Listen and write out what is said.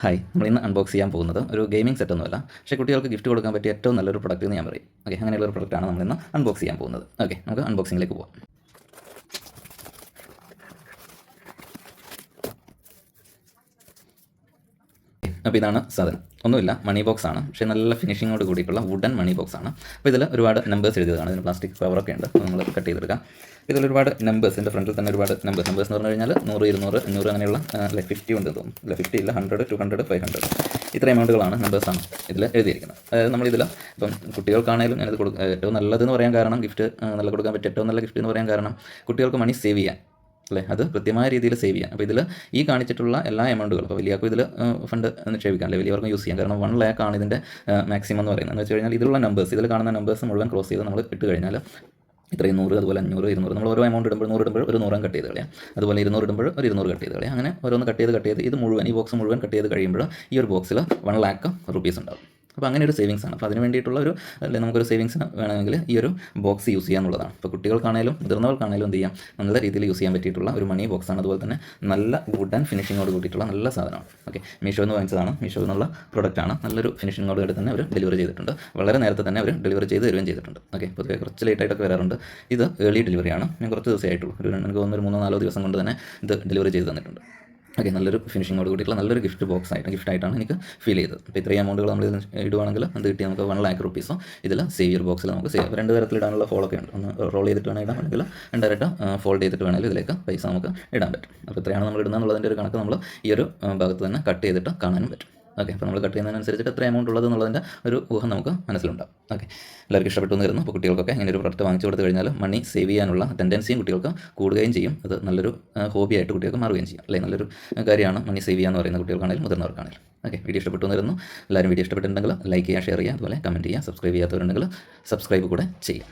Hi, നമ്മളിന്ന് unbox ചെയ്യാൻ പോകുന്നത് ഒരു ഗെയിമിംഗ് സെറ്റൊന്നുമല്ല, പക്ഷേ കുട്ടികൾക്ക് ഗിഫ്റ്റ് കൊടുക്കാൻ പറ്റിയ ഏറ്റവും നല്ലൊരു പ്രൊഡക്റ്റ് എന്ന് ഞാൻ പറയും. ഓക്കെ, അങ്ങനെയുള്ള ഒരു പ്രൊഡക്റ്റാണ് നമ്മളിന്ന് അൺബോക്സ് ചെയ്യാൻ പോകുന്നത്. ഓക്കെ, നമുക്ക് അൺബോക്സിംഗിലേക്ക് പോകാം. അപ്പോൾ ഇതാണ് സാധനം. ഒന്നുമില്ല, മണി ബോക്സ് ആണ്. പക്ഷേ നല്ല ഫിനിഷിങ്ങോട് കൂടിയിട്ടുള്ള വുഡൻ മണി ബോക്സ് ആണ്. അപ്പോൾ ഇതിൽ ഒരുപാട് നമ്പേഴ്സ് എഴുതിയതാണ്. ഇതിന് പ്ലാസ്റ്റിക് കവറൊക്കെ ഉണ്ട്, അപ്പോൾ നമ്മൾ കട്ട് ചെയ്തെടുക്കാം. ഇതിൽ ഒരുപാട് നമ്പേഴ്സ്, എൻ്റെ ഫ്രണ്ടിൽ തന്നെ ഒരുപാട് നമ്പേഴ്സ് എന്ന് പറഞ്ഞു കഴിഞ്ഞാൽ 100, 200, 500 അങ്ങനെയുള്ള 50 ഉണ്ട് തോന്നും. ഇല്ല, 50 ഇല്ല, 100, 200, 500 ഇത്ര എമൗണ്ടുകളാണ് നമ്പേഴ്സാണ് ഇതിൽ എഴുതിയിരിക്കുന്നത്. അതായത് നമ്മളിതിൽ ഇപ്പം കുട്ടികൾക്കാണെങ്കിലും ഞാനിത് ഏറ്റവും നല്ലതെന്ന് പറയാൻ കാരണം, ഗിഫ്റ്റ് നല്ല കൊടുക്കാൻ പറ്റിയ ഏറ്റവും നല്ല ഗിഫ്റ്റ് എന്ന് പറയാൻ കാരണം, കുട്ടികൾക്ക് മണി സേവ് ചെയ്യാൻ അല്ലേ, അത് കൃത്യമായ രീതിയിൽ സേവ് ചെയ്യാം. അപ്പോൾ ഇതിൽ ഈ കാണിച്ചിട്ടുള്ള എല്ലാ എമൗണ്ടുകളും ഇപ്പോൾ വലിയവർക്കും ഇതിൽ ഫണ്ട് നിക്ഷേപിക്കാം, അല്ലെങ്കിൽ വലിയവർക്കും യൂസ് ചെയ്യാം. കാരണം 1 lakh ആണ് ഇതിൻ്റെ മാക്സിമം എന്ന് പറയുന്നത്. എന്ന് വെച്ച് കഴിഞ്ഞാൽ ഇതിലുള്ള നമ്പേഴ്സ്, ഇതിൽ കാണുന്ന നമ്പേഴ്സ് മുഴുവൻ ക്രോസ് ചെയ്ത് നമ്മൾ ഇട്ട് കഴിഞ്ഞാൽ ഇത്രയും 100, അതുപോലെ 500, 200 നമ്മൾ ഓരോ എമൗണ്ട് ഇടുമ്പോൾ 100 ഇടുമ്പോൾ ഒരു 100 കട്ട് ചെയ്ത് കളയാം. അതുപോലെ 200 ഇടുമ്പോൾ ഒരു 200 കട്ട് ചെയ്ത് കളയാം. അങ്ങനെ ഓരോന്ന് കട്ട് ചെയ്ത് ഇത് മുഴുവൻ, ഈ ബോക്സ് മുഴുവൻ കട്ട് ചെയ്ത് കഴിയുമ്പോൾ ഈ ഒരു ബോക്സിൽ 1 lakh rupees ഉണ്ടാവും. അപ്പോൾ അങ്ങനെ ഒരു സേവിങ്സ് ആണ്. അപ്പോൾ അതിന് വേണ്ടിയിട്ടുള്ള ഒരു നമുക്കൊരു സേവിങ്സിന് വേണമെങ്കിൽ ഈ ഒരു ബോക്സ് യൂസ് ചെയ്യാന്നുള്ളതാണ്. ഇപ്പോൾ കുട്ടികൾക്കാണെങ്കിലും മുതിർന്നവർക്കാണെങ്കിലും എന്ത് ചെയ്യാം, നല്ല രീതിയിൽ യൂസ് ചെയ്യാൻ പറ്റിയിട്ടുള്ള ഒരു മണി ബോക്സാണ്. അതുപോലെ തന്നെ നല്ല വുഡൻ ഫിനിഷിങ്ങോട് കൂടിയിട്ടുള്ള നല്ല സാധനമാണ്. ഓക്കെ, മീഷോ എന്ന് വാങ്ങിച്ചതാണ്. മീഷോ എന്നുള്ള പ്രൊഡക്റ്റാണ്. നല്ലൊരു ഫിനിഷിങ്ങോട് കൂടി തന്നെ അവർ ഡെലിവറി ചെയ്തിട്ടുണ്ട്. വളരെ നേരത്തെ തന്നെ അവർ ഡെലിവറി ചെയ്ത് തരുകയും ചെയ്തിട്ടുണ്ട്. ഓക്കെ, പൊതുവെ കുറച്ച് ലേറ്റായിട്ടൊക്കെ വരാറുണ്ട്. ഇത് ഏർലി ഡെലിവറിയാണ്. ഞാൻ കുറച്ച് ദിവസമേ ആയിട്ടുള്ളൂ. എനിക്ക് തോന്നുന്നു ഒരു 3-4 ദിവസം കൊണ്ട് തന്നെ ഇത് ഡെലിവറി ചെയ്ത് തന്നിട്ടുണ്ട്. ഓക്കെ, നല്ലൊരു ഫിനിഷിങ്ങോട് കൂടിയിട്ടുള്ള നല്ലൊരു ഗിഫ്റ്റായിട്ടാണ് എനിക്ക് ഫീൽ ചെയ്തത്. അപ്പോൾ ഇത്രയും എമൗണ്ടുകൾ നമ്മൾ ഇടുവാണെങ്കിൽ അത് കിട്ടി നമുക്ക് 1 lakh rupees ഇതിൽ സേവിയർ ബോക്സിൽ നമുക്ക് രണ്ട് തരത്തിൽ ഇടാനുള്ള ഫോളൊക്കെ ഉണ്ട്. ഒന്ന് റോൾ ചെയ്തിട്ട് വേണമെങ്കിൽ ഇടാം, അല്ലെങ്കിൽ ഡയറക്റ്റ് ഫോൾഡ് ചെയ്തിട്ട് വേണമെങ്കിൽ ഇതിലേക്ക് പൈസ നമുക്ക് ഇടാൻ പറ്റും. അപ്പോൾ ഇത്രയാണ് നമ്മൾ ഇടുന്നതെന്നുള്ളതിൻ്റെ ഒരു കണക്ക് നമ്മൾ ഈ ഒരു ഭാഗത്ത് തന്നെ കട്ട് ചെയ്തിട്ട് കാണാനും പറ്റും. ഓക്കെ, അപ്പോൾ നമ്മൾ കട്ട് ചെയ്യുന്നതിനനുസരിച്ചിട്ട് എത്ര എമൗണ്ട് ഉള്ളത് എന്നുള്ളതിൻ്റെ ഒരു ഊഹം നമുക്ക് മനസ്സിലുണ്ടാകും. ഓക്കെ, എല്ലാവർക്കും ഇഷ്ടപ്പെട്ടു എന്ന് കരുതുന്നു. അപ്പോൾ കുട്ടികൾക്കൊക്കെ ഇങ്ങനെ ഒരു പ്രൊഡക്റ്റ് വാങ്ങിച്ചു കൊടുത്തു കഴിഞ്ഞാൽ മണി സേവ് ചെയ്യാനുള്ള ടെൻഡൻസിയും കുട്ടികൾക്ക് കൂടുകയും ചെയ്യും. അത് നല്ലൊരു ഹോബിയായിട്ട് കുട്ടികൾക്ക് മാറുകയും ചെയ്യും. അല്ലെങ്കിൽ നല്ലൊരു കാര്യമാണ് മണി സേവ് ചെയ്യാന്ന് പറയുന്ന കുട്ടികൾക്കാണെങ്കിലും മുതിർന്നവർക്കാണെങ്കിലും. ഓക്കെ, വീഡിയോ ഇഷ്ടപ്പെട്ടു എന്ന് കരുതുന്നു. എല്ലാവരും വീഡിയോ ഇഷ്ടപ്പെട്ടിട്ടുണ്ടെങ്കിൽ ലൈക്ക് ചെയ്യുക, ഷെയർ ചെയ്യുക, അതുപോലെ കമൻറ്റ് ചെയ്യുക. സബ്സ്ക്രൈബ് ചെയ്യാത്തവരുണ്ടെങ്കിൽ സബ്സ്ക്രൈബ് കൂടെ ചെയ്യുക.